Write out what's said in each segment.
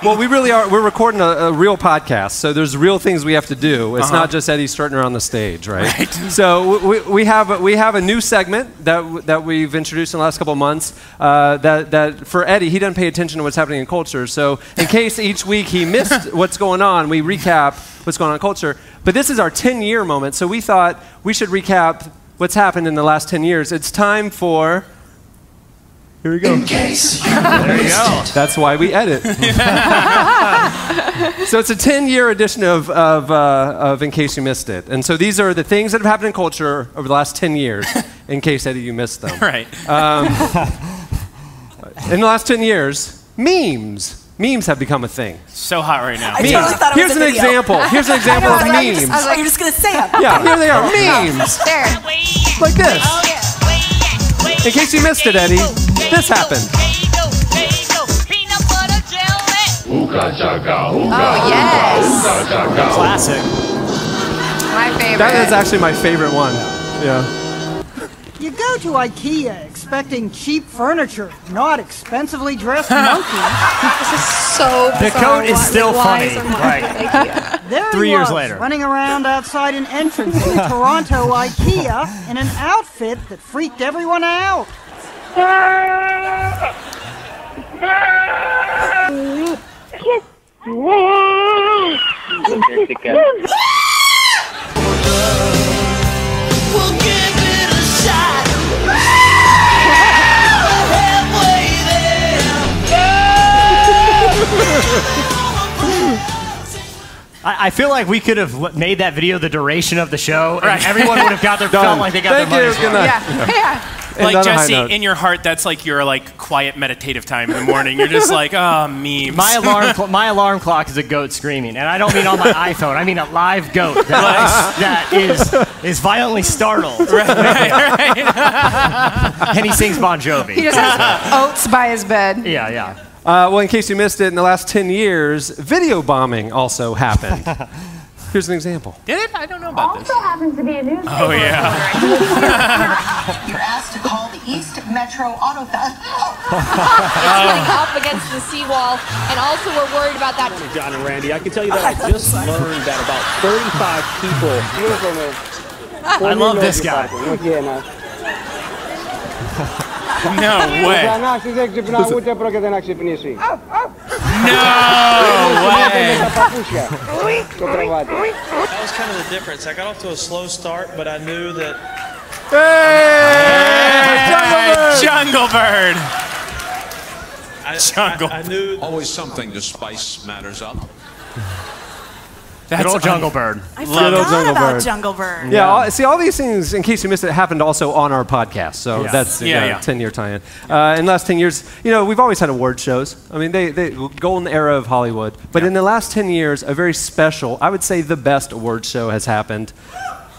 Well, we really are. We're recording a real podcast, so there's real things we have to do. It's not just Eddie Sturtner on the stage, right? So we have a new segment that we've introduced in the last couple of months. That for Eddie, he doesn't pay attention to what's happening in culture. So in case each week he missed what's going on, we recap what's going on in culture. But this is our 10-year moment, so we thought we should recap what's happened in the last 10 years. It's time for... Here we go. In case you there you go. That's why we edit. So it's a 10-year edition of In Case You Missed It. And so these are the things that have happened in culture over the last 10 years, in case, Eddie, you missed them. Right. In the last 10 years, memes. Memes have become a thing. So hot right now. I totally thought it was Here's an example. Here's an example of memes. I was like, you're just going to say it. Yeah, here they are. Memes. There. Like this. In case you missed it, Eddie, this happened. Oh, yes. Classic. My favorite. That is actually my favorite one. Yeah. You go to IKEA expecting cheap furniture, not expensively dressed monkeys. This is so bizarre. The coat is still funny. Right. There 3 he years was, later. running around outside an entrance to Toronto IKEA in an outfit that freaked everyone out. We'll give it a shot. Halfway I feel like we could have made that video the duration of the show, and everyone would have got their felt like they got their money's worth. Yeah. Like, Jesse, in your heart, that's like your quiet meditative time in the morning. You're just like, oh, memes. My alarm clock is a goat screaming, and I don't mean on my iPhone. I mean a live goat that is violently startled. Right. And he sings Bon Jovi. He just has oats by his bed. Yeah. Well, in case you missed it, in the last 10 years, video bombing also happened. Here's an example. Did it? I don't know about this. Also happens to be a newspaper. Oh, yeah. You're asked to call the East Metro Auto Theft. It's running up against the seawall, and also we're worried about that. John and Randy, I can tell you that I just learned that about 35 people. I love this guy. No way. No way. That was kind of the difference. I got off to a slow start, but I knew that... Hey! Jungle Bird! I knew... Always something to spice matters up. Good old Jungle Bird. I forgot about Jungle Bird. Yeah, see, all these things, in case you missed it, happened also on our podcast. So that's a 10-year tie-in. In the last 10 years, we've always had award shows. I mean, they golden era of Hollywood. But in the last 10 years, a very special, I would say the best award show has happened.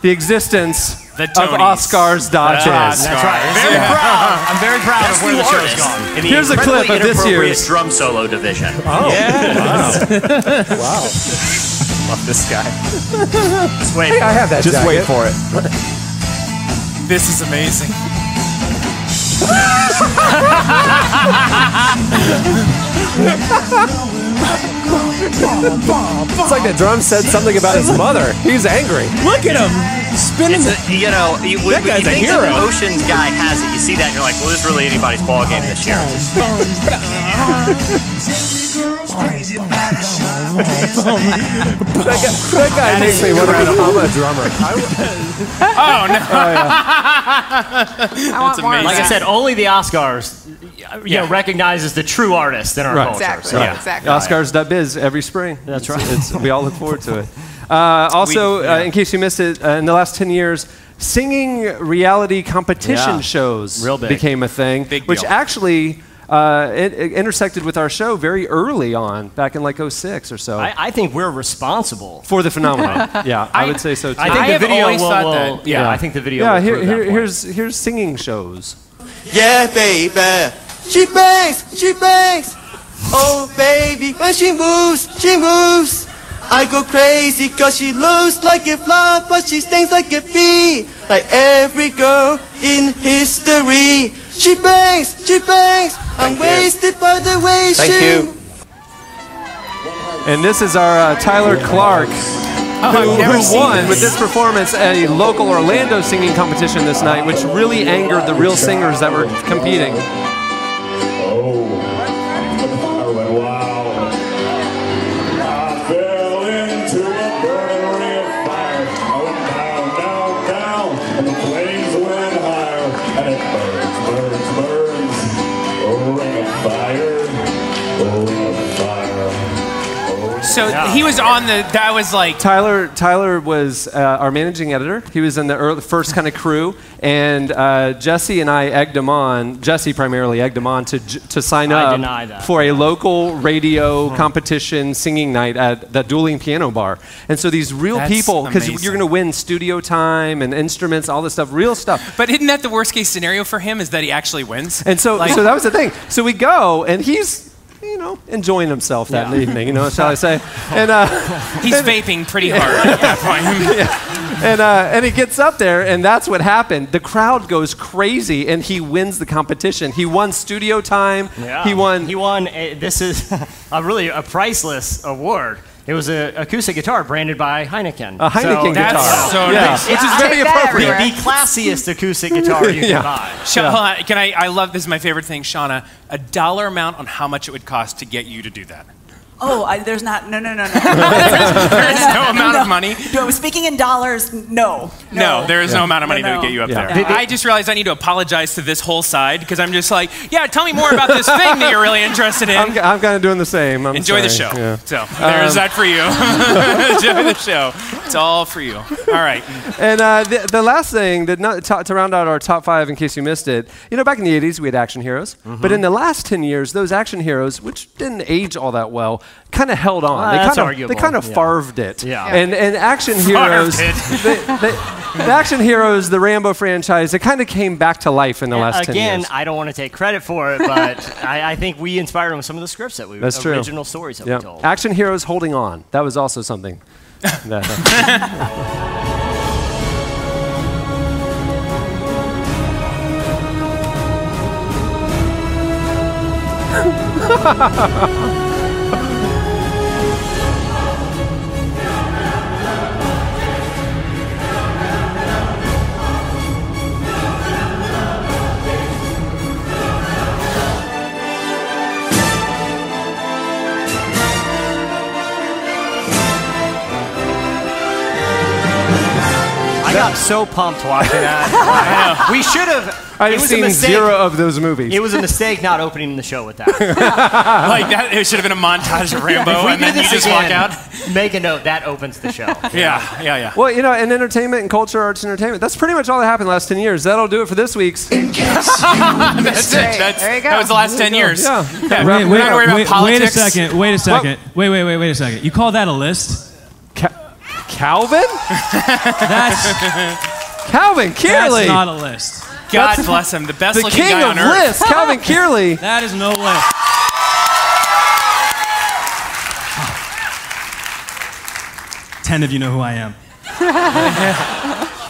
The existence of Oscars Dodgers. That's right. Very proud. I'm very proud of where the show's gone. Here's a clip of this year's drum solo division. Oh, yeah. Wow. Love this guy. Just wait. Hey, I have that. Just wait for it. This is amazing. It's like the drum said something about his mother. He's angry. Look at him spinning. That guy's a hero. The Oceans guy has it. You see that, and you're like, well, this is really anybody's ball game this year. That guy makes me wonder if I'm a drummer. Oh, no. That's amazing. Like I said, only the Oscars recognizes the true artist in our culture. Exactly. So. Exactly. Oscars.biz every spring. That's right. We all look forward to it. Also, in case you missed it, in the last 10 years, singing reality competition shows became a thing, which actually it intersected with our show very early on, back in like 06 or so. I think we're responsible for the phenomenon. Yeah, I would say so too. I think the video will. Yeah, I think the video. Yeah, will here's singing shows. Yeah, baby. She bangs. Oh, baby, when she moves. I go crazy cause she looks like a flower, but she stings like a bee. Like every girl in history. She bangs. I'm wasted by the way she... And this is our Tyler Clark, who won with this performance a local Orlando singing competition this night, which really angered the real singers that were competing. So he was on the. That was like Tyler was our managing editor. He was in the first kind of crew, and Jesse and I egged him on. Jesse primarily egged him on to sign up for a local radio competition singing night at the Dueling Piano Bar. And so these real people, because you're going to win studio time and instruments, all this stuff, real stuff. But isn't that the worst case scenario for him? Is that he actually wins? And so that was the thing. So we go, and he's enjoying himself that evening, shall I say? And he's vaping pretty hard at that point. And he gets up there, and that's what happened. The crowd goes crazy, and he wins the competition. He won studio time. Yeah. He won. This is a priceless award. It was an acoustic guitar branded by Heineken. A Heineken guitar. That's so nice. Which is very appropriate. The classiest acoustic guitar you can buy. I love this is my favorite thing, Shauna. A dollar amount on how much it would cost to get you to do that. Oh, there's not. No. There's no amount of money. No, speaking in dollars, no. No, there is no amount of money that would get you up there. I just realized I need to apologize to this whole side because I'm just like, tell me more about this thing that you're really interested in. I'm kind of doing the same. Enjoy the show. Yeah. So there's that for you. Enjoy the show. It's all for you. All right. And the last thing to round out our top 5, in case you missed it, back in the 80s we had action heroes, but in the last 10 years, those action heroes, which didn't age all that well, kind of held on. They kind of farved it. Yeah. And action heroes, the action heroes, the Rambo franchise, it kind of came back to life in the last 10 years. Again, I don't want to take credit for it, but I think we inspired them with some of the scripts that we original stories that we told. Action heroes holding on. That was also something. I got so pumped watching that. We should have. I've seen 0 of those movies. It was a mistake not opening the show with that. Like that, it should have been a montage of Rambo, and then you just walk out. Make a note that opens the show. Yeah. Well, in entertainment and culture, arts and entertainment, that's pretty much all that happened the last 10 years. That'll do it for this week's. That's it. There you go. That was the last 10 years. Yeah. We're not worry about politics. Wait a second. Wait a second. You call that a list? Calvin? Calvin Kearley. That's not a list. God bless him. The best looking guy on earth. The king of lists, Calvin Kearley. That is no list. Ten of you know who I am.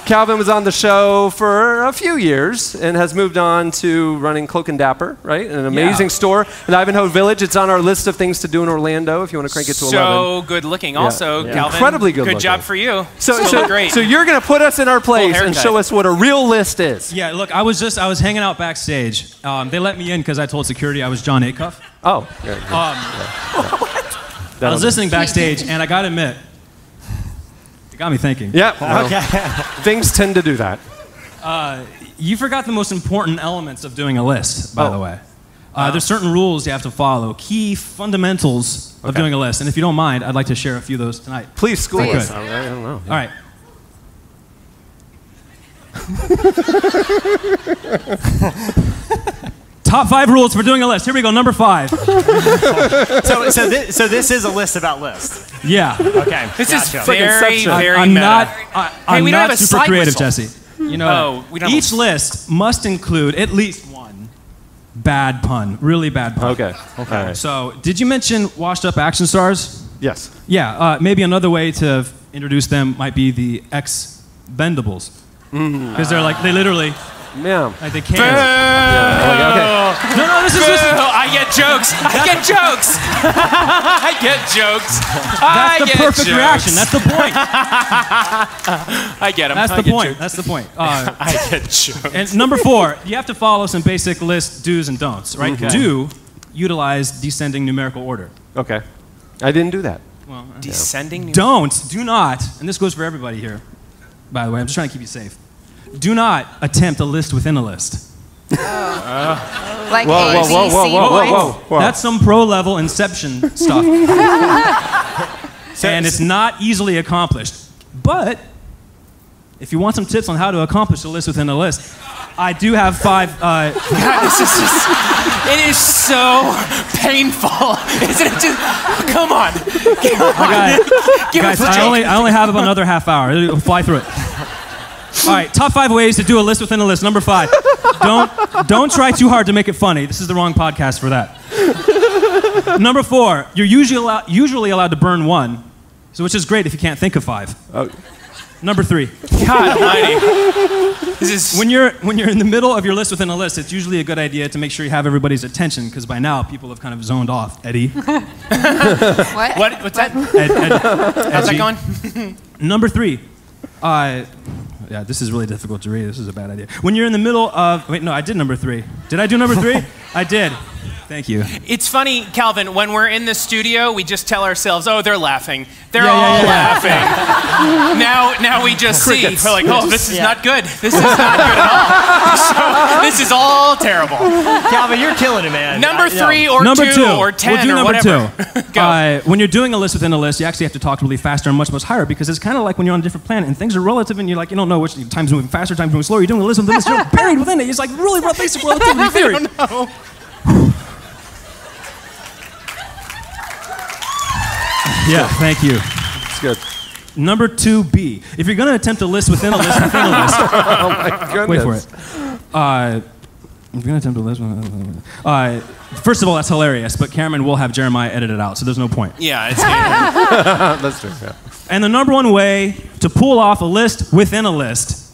Calvin was on the show for a few years and has moved on to running Cloak and Dapper, right? An amazing store in Ivanhoe Village. It's on our list of things to do in Orlando if you want to crank it to 11. So good looking. Also, Calvin, incredibly good looking. Good job for you. So great. So you're going to put us in our place and show us what a real list is. Yeah, look, I was hanging out backstage. They let me in because I told security I was John Acuff. Oh. I was listening backstage, and I got to admit, it got me thinking. Yep. Okay. Things tend to do that. You forgot the most important elements of doing a list, by the way. There's certain rules you have to follow, key fundamentals of doing a list. And if you don't mind, I'd like to share a few of those tonight. Please, school us. I don't know. All right. Top 5 rules for doing a list. Here we go, number 5. So this is a list about lists. Yeah. Okay. This is gotcha. very I'm meta. I'm we don't not have a super side creative, whistle. Jesse. You know, each list must include at least one bad pun, really bad pun. Okay. Right. So, did you mention washed up action stars? Yes. Yeah. Maybe another way to introduce them might be the Expendables, because they literally. Yeah. Like they can't. Okay. No, this is. I I get jokes. I get jokes. I get jokes. That's the perfect reaction. That's the point. I get them. That's the point. That's the point. I get jokes. And number 4, you have to follow some basic list do's and don'ts, right? Okay. Do utilize descending numerical order. Okay. I didn't do that. Well, descending. Do not, and this goes for everybody here, by the way, I'm just trying to keep you safe. Do not attempt a list within a list. Like Whoa, A, whoa, B, whoa, C whoa, whoa, points. whoa, whoa. That's some pro-level Inception stuff. And it's not easily accomplished. But if you want some tips on how to accomplish a list within a list, I do have 5. God, this is just, it is so painful. Isn't it just, come on. Guys, I only have about another half hour. We'll fly through it. All right, top 5 ways to do a list within a list. Number 5, don't try too hard to make it funny. This is the wrong podcast for that. Number 4, you're usually allowed to burn 1, so which is great if you can't think of 5. Number 3. God almighty. This is When you're in the middle of your list within a list, it's usually a good idea to make sure you have everybody's attention, because by now people have kind of zoned off. Eddie. What's that? How's that going? Number 3. Yeah, this is really difficult to read. This is a bad idea. When you're in the middle of... Wait, no, I did number 3. Did I do number 3? I did. Thank you. It's funny, Calvin, when we're in the studio, we just tell ourselves, oh, they're laughing. They're all laughing. Now we just Crickets. see. We're like, oh, this is not good. This is not good at all. So, this is all terrible. Calvin, you're killing it, man. Number 3 or number 2 or 10 we'll do or number whatever. 2. Go. When you're doing a list within a list, you actually have to talk really faster and much higher, because it's kind of like when you're on a different planet and things are relative and you're like, you don't know which time's moving faster, time's moving slower. You're doing a list within a list. You're buried within it. It's like really basic relativity theory. I don't know. Yeah, thank you. It's good. Number 2B. If you're going to attempt a list within a list within a list. Oh my goodness. Wait for it. If you're going to attempt a list. First of all, that's hilarious, but Cameron will have Jeremiah edit it out, so there's no point. Yeah, it's That's true. Yeah. And the number 1 way to pull off a list within a list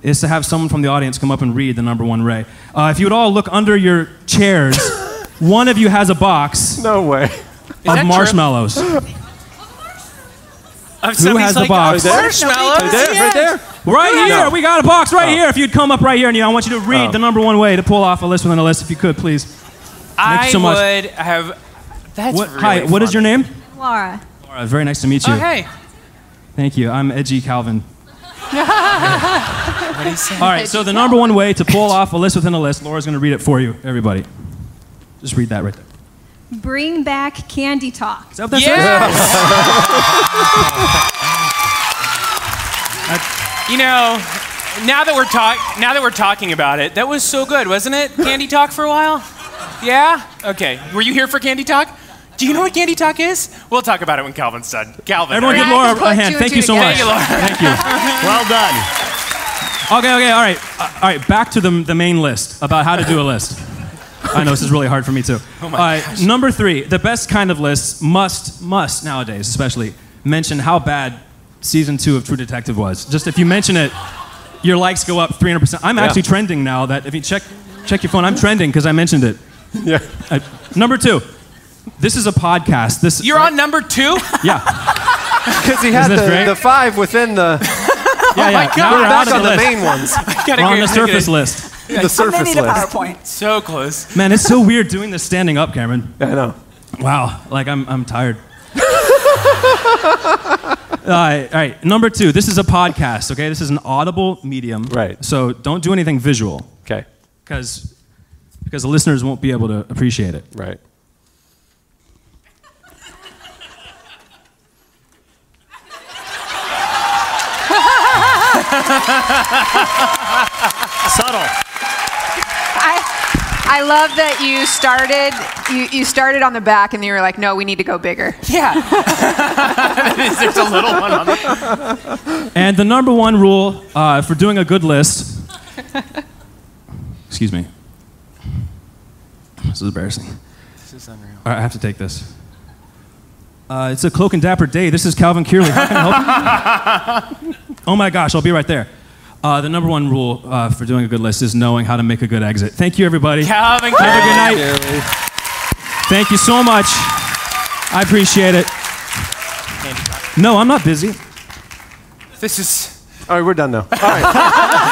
is to have someone from the audience come up and read the number 1 way. If you would all look under your chairs, one of you has a box No way. of marshmallows. Who has the box? Marshmallows? Right there. Right here. No. We got a box right here. If you'd come up right here, and I want you to read the number 1 way to pull off a list within a list, if you could, please. Thank you so much. would have. That's really Hi, what is your name? Laura. Laura, very nice to meet you. Oh, hey. Thank you. I'm Edgy Calvin. What do you say? All right, so the number 1 way to pull off a list within a list, Laura's going to read it for you, everybody. Just read that right there. Bring back candy talk. Is that what that You know, now that we're talking about it, that was so good, wasn't it? Candy talk for a while? Yeah? Okay. Were you here for candy talk? Do you know what candy talk is? We'll talk about it when Calvin's done. Calvin. Everyone give Laura a hand. Thank you so much. Thank you. Well done. Okay, all right, back to the main list about how to do a list. I know this is really hard for me too. Oh my gosh. Number 3, the best kind of lists must nowadays especially mention how bad season 2 of True Detective was. Just if you mention it, your likes go up 300%. I'm actually trending now. That if you check your phone, I'm trending because I mentioned it. Yeah. Number 2, this is a podcast. You're on number 2? Yeah. Because he had the 5 within the. Yeah, my God. Now We're we're back out on of the list. main ones. We're on the surface list. The surface They need a list. PowerPoint. So close. Man, it's so weird doing this standing up, Cameron. I know. Wow, like I'm tired. All right, number 2, this is a podcast, okay? This is an audible medium. Right. So don't do anything visual. Okay. Because the listeners won't be able to appreciate it. Right. Subtle. I love that you started on the back and you were like, no, we need to go bigger. Yeah. There's a little one on there. And the number 1 rule for doing a good list. Excuse me. This is embarrassing. This is unreal. All right, I have to take this. It's a cloak and dapper day. This is Calvin Kearley. How can I help you? Oh my gosh, I'll be right there. The number 1 rule for doing a good list is knowing how to make a good exit. Thank you, everybody. Calvin Have a good Kearley. night. Thank you so much. I appreciate it. No, I'm not busy. This is. All right, we're done now. All right.